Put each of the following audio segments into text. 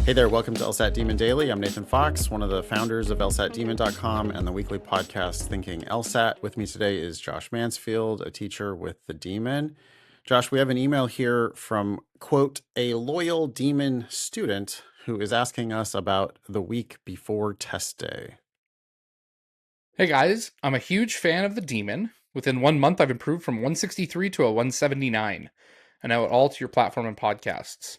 Hey there, welcome to LSAT Demon Daily. I'm Nathan Fox, one of the founders of lsatdemon.com and the weekly podcast Thinking LSAT. With me today is Josh Mansfield, a teacher with the Demon. Josh, we have an email here from, quote, a loyal Demon student who is asking us about the week before test day. Hey guys, I'm a huge fan of the Demon. Within 1 month, I've improved from 163 to a 179, and I owe it all to your platform and podcasts.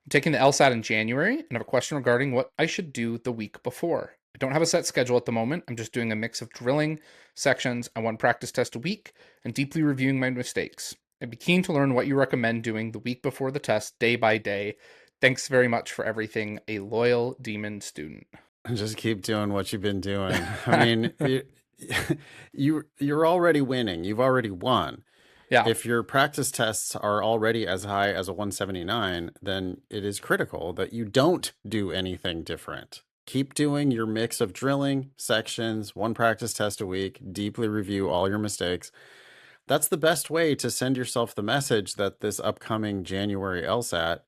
I'm taking the LSAT in January and have a question regarding what I should do the week before. I don't have a set schedule at the moment. I'm just doing a mix of drilling, sections, and one practice test a week, and deeply reviewing my mistakes. I'd be keen to learn what you recommend doing the week before the test, day by day. Thanks very much for everything, a loyal Demon student. Just keep doing what you've been doing. I mean, you're already winning. You've already won. Yeah. If your practice tests are already as high as a 179, then it is critical that you don't do anything different. Keep doing your mix of drilling, sections, one practice test a week, deeply review all your mistakes. That's the best way to send yourself the message that this upcoming January LSAT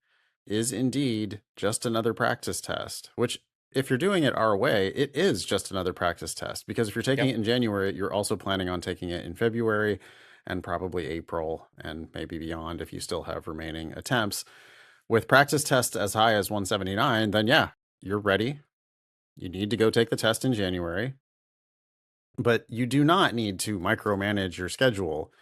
is indeed just another practice test, which if you're doing it our way, it is just another practice test, because if you're taking it in January, you're also planning on taking it in February and probably April and maybe beyond if you still have remaining attempts. With practice tests as high as 179, then yeah, you're ready. You need to go take the test in January, but you do not need to micromanage your schedule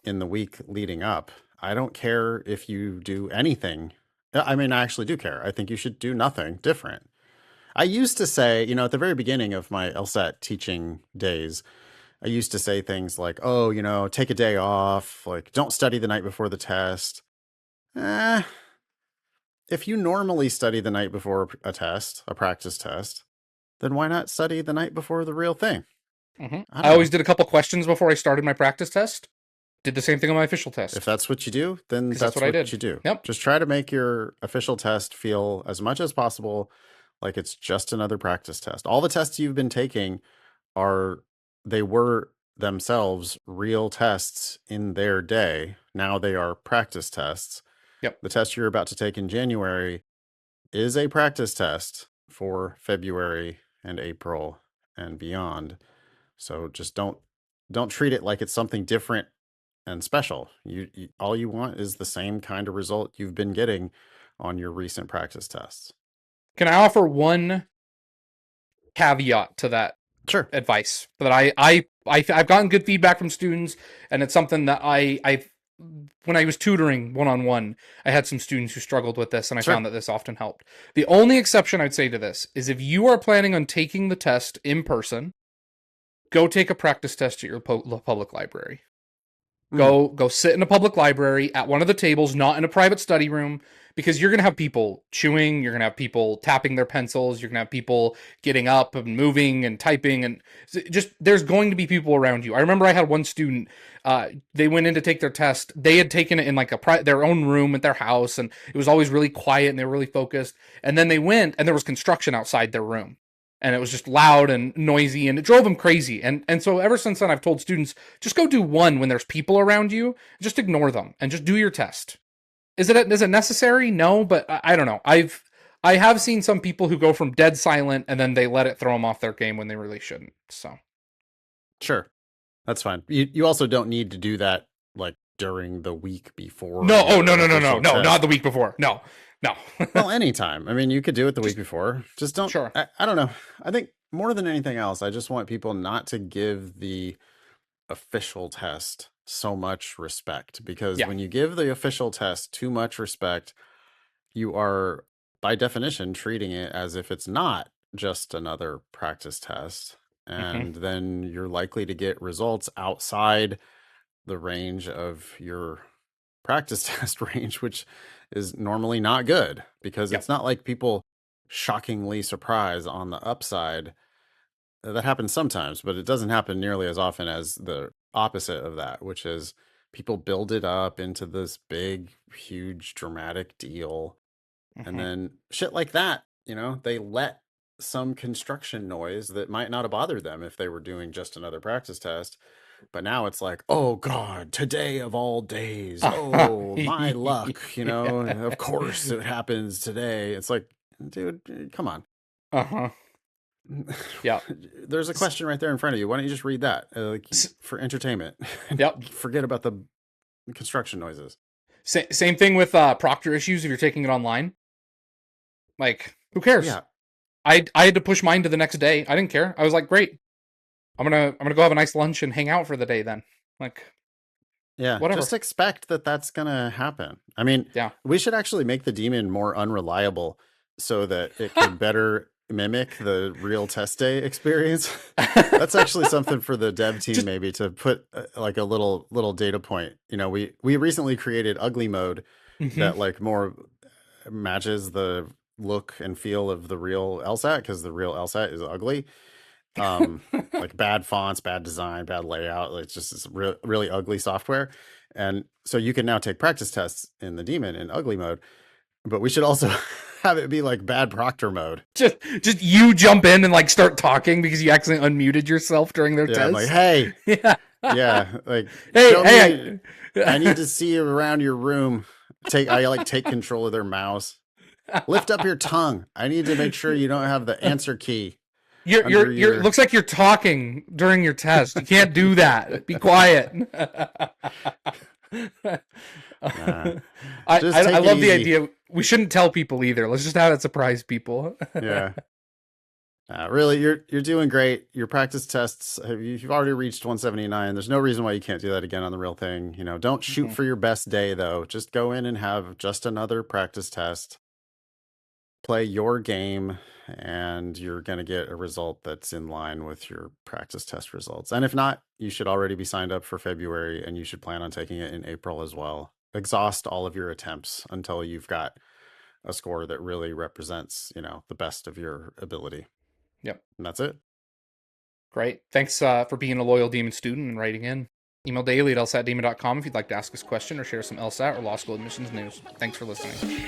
in the week leading up. I don't care if you do anything. I mean, I actually do care. I think you should do nothing different. I used to say, at the very beginning of my LSAT teaching days, I used to say things like, oh, take a day off, like don't study the night before the test. If you normally study the night before a test, a practice test, then why not study the night before the real thing? I always did a couple questions before I started my practice test. Did the same thing on my official test. If that's what you do, then that's what you do. Yep. Just try to make your official test feel as much as possible like it's just another practice test. All the tests you've been taking they were themselves real tests in their day. Now they are practice tests. Yep. The test you're about to take in January is a practice test for February and April and beyond. So just don't treat it like it's something different and special. All you want is the same kind of result you've been getting on your recent practice tests. Can I offer one caveat to that advice that I've gotten good feedback from students, and it's something that when I was tutoring one-on-one, I had some students who struggled with this, and I found that this often helped. The only exception I'd say to this is if you are planning on taking the test in person, go take a practice test at your public library. Go sit in a public library at one of the tables, not in a private study room, because you're going to have people chewing, you're going to have people tapping their pencils, you're going to have people getting up and moving and typing, and just there's going to be people around you. I remember I had one student, they went in to take their test. They had taken it in like their own room at their house, and it was always really quiet and they were really focused. And then they went and there was construction outside their room. And it was just loud and noisy, and it drove them crazy. And so ever since then, I've told students, just go do one when there's people around you. Just ignore them and just do your test. Is it necessary? No, but I don't know. I have seen some people who go from dead silent and then they let it throw them off their game when they really shouldn't. So, sure, that's fine. You also don't need to do that like during the week before. No, not the week before. No. Well, anytime. I mean, you could do it the week before. Just don't. Sure. I don't know. I think more than anything else, I just want people not to give the official test so much respect, because when you give the official test too much respect, you are by definition treating it as if it's not just another practice test. And then you're likely to get results outside the range of your practice test range, which is normally not good, because it's not like people shockingly surprise on the upside. That happens sometimes, but it doesn't happen nearly as often as the opposite of that, which is people build it up into this big, huge, dramatic deal. And then shit like that, they let some construction noise that might not have bothered them if they were doing just another practice test. But now it's like, oh God, today of all days, oh my luck, of course it happens today. It's like, dude, come on. Uh-huh. Yeah. There's a question right there in front of you. Why don't you just read that for entertainment? Yep. Forget about the construction noises. Same thing with proctor issues if you're taking it online. Like, who cares? Yeah. I had to push mine to the next day. I didn't care. I was like, great. I'm gonna go have a nice lunch and hang out for the day then. Like, yeah, whatever. Just expect that that's gonna happen. I mean, yeah, we should actually make the daemon more unreliable so that it could better mimic the real test day experience. That's actually something for the dev team, maybe, to put like a little data point. You know, we recently created ugly mode that like more matches the look and feel of the real LSAT, because the real LSAT is ugly. Like bad fonts, bad design, bad layout. It's just this really ugly software. And so you can now take practice tests in the daemon in ugly mode, but we should also have it be like bad proctor mode. Just you jump in and like start talking because you accidentally unmuted yourself during their test. I'm like, hey, yeah, like, hey, I need to see you around your room. I take control of their mouse. Lift up your tongue. I need to make sure you don't have the answer key. You're looks like you're talking during your test. You can't do that. Be quiet. I love the idea. We shouldn't tell people either. Let's just have it surprise people. Yeah. Really, you're doing great. Your practice tests, you've already reached 179. There's no reason why you can't do that again on the real thing. You know, don't shoot for your best day though. Just go in and have just another practice test. Play your game, and you're going to get a result that's in line with your practice test results. And if not, you should already be signed up for February, and you should plan on taking it in April as well. Exhaust all of your attempts until you've got a score that really represents, you know, the best of your ability. Yep. And that's it. Great. Thanks for being a loyal Demon student and writing in. Email daily@lsatdemon.com if you'd like to ask us a question or share some LSAT or law school admissions news. Thanks for listening.